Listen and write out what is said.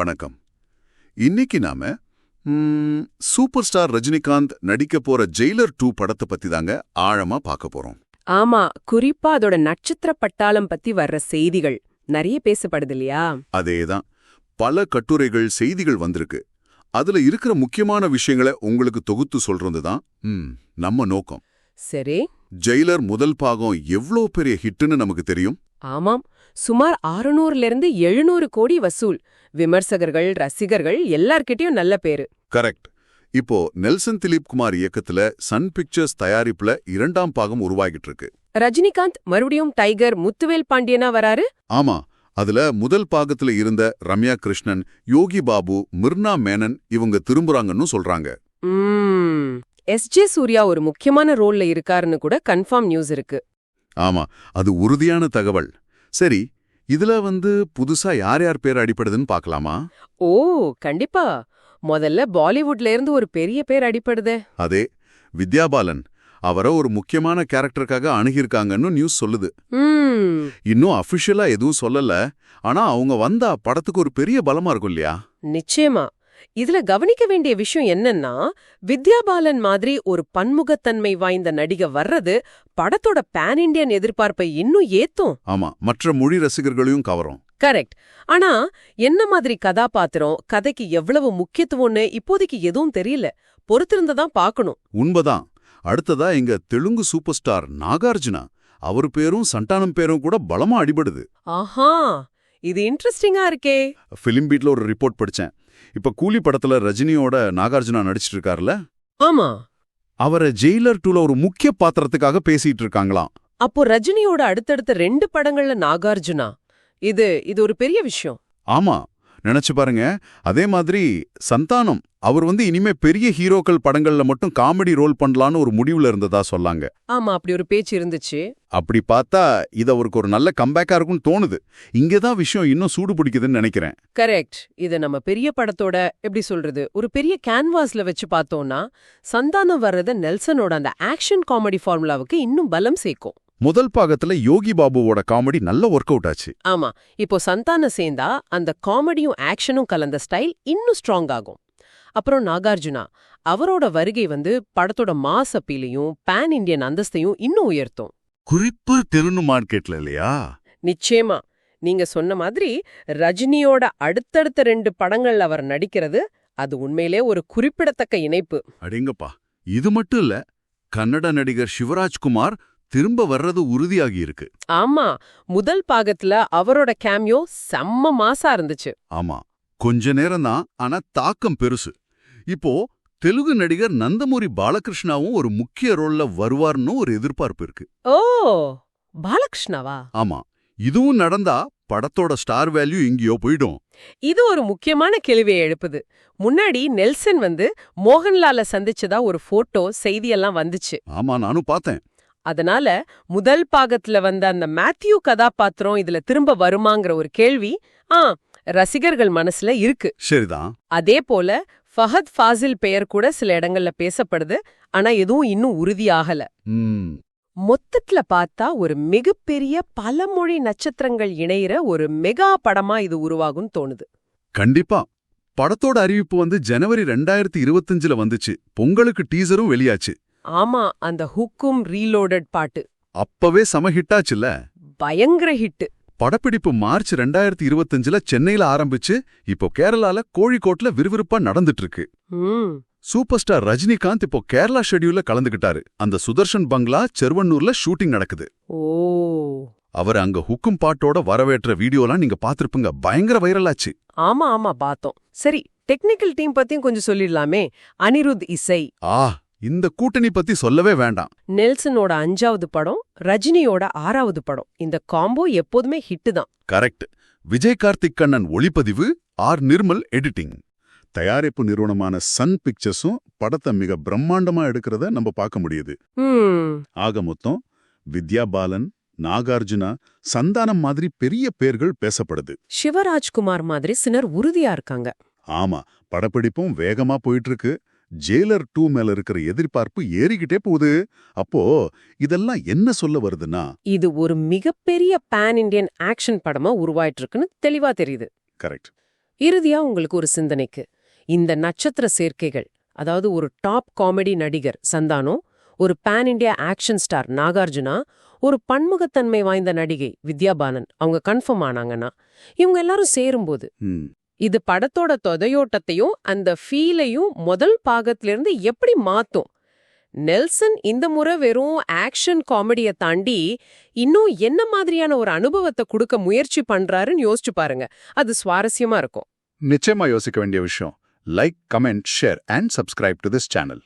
வணக்கம். இன்னைக்கு நாம சூப்பர் ஸ்டார் ரஜினிகாந்த் நடிக்க போற ஜெயிலர் 2 படத்தை பத்தி தாங்க ஆழமா பார்க்க போறோம். ஆமா, குறிப்பா அதோட நட்சத்திர பட்டாளம் பத்தி வர்ற செய்திகள் நிறைய பேசப்படுது இல்லையா? அதேதான். பல கட்டுரைகள், செய்திகள் வந்திருக்கு. அதுல இருக்கிற முக்கியமான விஷயங்களை உங்களுக்கு தொகுத்து சொல்றது தான் நம்ம நோக்கம். சரி. ஜெயிலர் முதல் பாகம் எவ்ளோ பெரிய ஹிட்னு நமக்கு தெரியும். ஆமாம், சுமார் 600 700 கோடி வசூல். விமர்சகர்கள், ரசிகர்கள் எல்லார்கிட்டயும் நல்ல பேரு. கரெக்ட். இப்போ நெல்சன் திலீப் குமார் இயக்கத்துல சன் பிக்சர்ஸ் தயாரிப்புல 2ஆம் பாகம் உருவாகிட்டு இருக்கு. ரஜினிகாந்த் மறுபடியும் டைகர் முத்துவேல் பாண்டியனா வராரு. ஆமா, அதுல முதல் பாகத்துல இருந்த ரம்யா கிருஷ்ணன், யோகி பாபு, மிர்னா மேனன் இவங்க திரும்புறாங்கன்னு சொல்றாங்க. எஸ்.ஜே. சூர்யா ஒரு முக்கியமான ரோல்ல இருக்காருன்னு கூட கன்ஃபார்ம் நியூஸ் இருக்கு. ஆமா, அது உறுதியான தகவல். சரி, இதுல புதுசா யார் யார் பேர் அடிப்படுதுன்னு பார்க்கலாமா? ஓ, கண்டிப்பா. முதல்ல பாலிவுட்ல இருந்து ஒரு பெரிய பேர் அடிப்படுதே. அதே வித்யா பாலன். அவரை ஒரு முக்கியமான கேரக்டருக்காக அணுகியிருக்காங்கன்னு நியூஸ் சொல்லுது. இன்னும் அபிஷியலா எதுவும் சொல்லல. ஆனா அவங்க வந்தா படத்துக்கு ஒரு பெரிய பலமா இருக்கும் இல்லையா? நிச்சயமா. இதுல கவனிக்க வேண்டிய விஷயம் என்னன்னா, வித்யா பாலன் மாதிரி ஒரு பன்முகத்தன்மை வாய்ந்த நடிகை வர்றது படத்தோட பேன் இண்டியன் எதிர்பார்ப்பை இன்னும் ஏத்தும். ஆமா, மற்ற மொழி ரசிகர்களையும் கவரும். கரெக்ட். ஆனா என்ன மாதிரி கதாபாத்திரம், கதைக்கு எவ்வளவு முக்கியத்துவம்னு இப்போதைக்கு எதுவும் தெரியல. பொறுத்திருந்ததான் பார்க்கணும். உண்மைதான். அடுத்ததா எங்க தெலுங்கு சூப்பர் ஸ்டார் நாகார்ஜுனா. அவர் பேரும் சந்தானம் பேரும் கூட பலமா அடிபடுது. ஆஹா, இது இன்ட்ரெஸ்டிங்கா இருக்கே. ஃபிலிம் பீட்ல ஒரு ரிப்போர்ட் படிச்சேன். இப்ப கூலி படத்துல ரஜினியோட நாகார்ஜுனா நடிச்சிட்டு இருக்காருல. ஆமா. அவரை ஜெயிலர் 2ல ஒரு முக்கிய பாத்திரத்துக்காக பேசிட்டு இருக்காங்களாம். அப்போ ரஜினியோட அடுத்தடுத்த 2 படங்கள்ல நாகார்ஜுனா. இது ஒரு பெரிய விஷயம். ஆமா, நினைச்சு பாருங்க. அதே மாதிரி சந்தானம் அவர் இனிமே பெரிய ஹீரோக்கள் படங்கள்ல மட்டும் காமெடி ரோல் பண்ணலான்னு ஒரு முடிவுல இருந்ததா சொல்லாங்க. ஆமா, அப்படி ஒரு பேச்சு இருந்துச்சு. அப்படி பார்த்தா இது அவருக்கு ஒரு நல்ல கம்பேக்கா இருக்கும்னு தோணுது. இங்கதான் விஷயம் இன்னும் சூடு பிடிக்குதுன்னு நினைக்கிறேன். கரெக்ட். இத நம்ம பெரிய படத்தோட எப்படி சொல்றது, ஒரு பெரிய கேன்வாஸ்ல வச்சு பார்த்தோம்னா, சந்தானம் வர்றது நெல்சனோட அந்த ஆக்ஷன் காமெடி ஃபார்முலாவுக்கு இன்னும் பலம் சேர்க்கும். முதல் பாகத்துல யோகி பாபுவோட காமெடி நல்ல ஒர்க் அவுட் ஆச்சு. ஆமா, இப்போ சந்தானம் சேர்ந்தா அந்த காமெடியும் ஆக்ஷனும் கலந்த ஸ்டைல் இன்னும் ஸ்ட்ராங் ஆகும். அப்புறம் நாகார்ஜுனா அவரோட வருகை படத்தோட மாஸ் அப்பீலையும் பேன் இண்டியன் அந்தஸ்தையும் இன்னும் உயர்த்தும். குறிப்பு தெருணு மார்க்கெட்ல இல்லையா? நிச்சயமா. நீங்க சொன்ன மாதிரி ரஜினியோட அடுத்தடுத்த 2 படங்கள்ல அவர் நடிக்கிறது அது உண்மையிலே ஒரு குறிப்பிடத்தக்க இணைப்பு. அடேங்கப்பா, இது மட்டும் இல்ல, கன்னட நடிகர் சிவராஜ்குமார் திரும்ப வர்றது உறுதியாகி இருக்கு. ஆமா, முதல் பாகத்துல அவரோட கேமியோ செம்ம மாசா இருந்துச்சு. ஆமா, கொஞ்ச நேரம் தான், ஆனா தாக்கம் பெருசு. இப்போ தெலுங்கு நடிகர் நந்தமூரி பாலகிருஷ்ணாவும் ஒரு முக்கிய ரோல்ல வருவார்னு ஒரு எதிர்பார்ப்பு இருக்கு. ஓ, பாலகிருஷ்ணாவா? ஆமா, இதுவும் நடந்தா படத்தோட ஸ்டார் வேல்யூ எங்கேயோ போயிடும். இது ஒரு முக்கியமான கேள்வியை எழுப்புது. முன்னாடி நெல்சன் மோகன்லால சந்திச்சதா ஒரு போட்டோ செய்தியெல்லாம் வந்துச்சு. ஆமா, நானும் பார்த்தேன். அதனால முதல் பாகத்துல அந்த மேத்யூ கதாபாத்திரம் இதுல திரும்ப வருமாங்கிற ஒரு கேள்வி ரசிகர்கள் மனசுல இருக்கு. சரிதான். அதே போல ஃபஹத் ஃபாசில் பெயர் கூட சில இடங்கள்ல பேசப்படுது. ஆனா எதுவும் இன்னும் உறுதியாகல. மொத்தத்துல பார்த்தா ஒரு மிகப்பெரிய பலமொழி நட்சத்திரங்கள் இணையிற ஒரு மெகா படமா இது உருவாகும் தோணுது. கண்டிப்பா. படத்தோட அறிவிப்பு ஜனவரி 2025ல வந்துச்சு. பொங்கலுக்கு டீசரும் வெளியாச்சு. ஆமா, அந்த ஹுக்கும் ரீலோடட் பாட்டு அப்பவே சம ஹிட்டாச்சுல. பயங்கர ஹிட். படப்பிடிப்பு மார்ச் 2025ல சென்னையில ஆரம்பிச்சு இப்போ கேரளால கோழிக்கோட்ல விறுவிறுப்பா நடந்துட்டு இருக்கு. சூப்பர் ஸ்டார் ரஜினிகாந்த் இப்போ கேரளா ஷெட்யூல்ல கலந்துகிட்டாரு. அந்த சுதர்ஷன் பங்களா செர்வன்னூர்ல ஷூட்டிங் நடக்குது. ஓ, அவர் அங்க ஹுக்கும் பாட்டோட வரவேற்ற வீடியோலாம் நீங்க பாத்திருப்பீங்க. பயங்கர வைரலாச்சு. ஆமா பார்த்தோம். சரி, டெக்னிக்கல் டீம் பத்தியும் கொஞ்சம் சொல்லிடலாமே. அனிருத் இசை. இந்த கூட்டணி பத்தி சொல்லவே வேண்டாம். நெல்சனோட 5வது படம், ரஜினியோட 6வது படம். இந்த காம்போ எப்போதுமே ஹிட் தான். கரெக்ட். விஜய் கார்த்திக் கண்ணன் ஒளிப்பதிவு, ஆர் நிர்மல் எடிட்டிங். தயாரிப்பு நிறுவனமான சன் பிக்சர்ஸும் படத்தை மிக பிரம்மாண்டமா எடுக்கிறத நம்ம பார்க்க முடியுது. ஆக மொத்தம் வித்யா பாலன், நாகார்ஜுனா, சந்தானம் மாதிரி பெரிய பேர்கள் பேசப்படுது. சிவராஜ்குமார் மாதிரி சிலர் உறுதியா இருக்காங்க. ஆமா, படப்பிடிப்பும் வேகமா போயிட்டு இருக்கு. ஜெயிலர் 2 மேல இருக்கிற எதிர்பார்ப்பு ஏறிக்கிட்டே போகுது. அப்போ இதெல்லாம் என்ன சொல்ல வருதுன்னா, இது ஒரு மிகப்பெரிய பேன் இண்டியன் ஆக்ஷன் படமா உருவாயிட்டு இருக்குன்னு தெளிவா தெரியுது. கரெக்ட். இறுதியா உங்களுக்கு ஒரு சிந்தனைக்கு, இந்த நட்சத்திர சேர்க்கைகள், அதாவது ஒரு டாப் காமெடி நடிகர் சந்தானோ, ஒரு pan India action star Nagarjuna, ஒரு பன்முகத்தன்மை வாய்ந்த நடிகை வித்யா பாலன் அவங்க கன்ஃபார்ம் ஆனாங்கன்னா, இவங்க எல்லாரும் சேரும்போது இது படத்தோட தொதையோட்டத்தையும் அந்த ஃபீலையும் முதல் பாகத்திலிருந்து எப்படி மாத்தும்? நெல்சன் இந்த முறை வெறும் ஆக்ஷன் காமெடியை தாண்டி இன்னும் என்ன மாதிரியான ஒரு அனுபவத்தை கொடுக்க முயற்சி பண்றாருன்னு யோசிச்சு பாருங்க. அது சுவாரஸ்யமா இருக்கும். நிச்சயமா யோசிக்க வேண்டிய விஷயம். Like, comment, share and subscribe to this channel.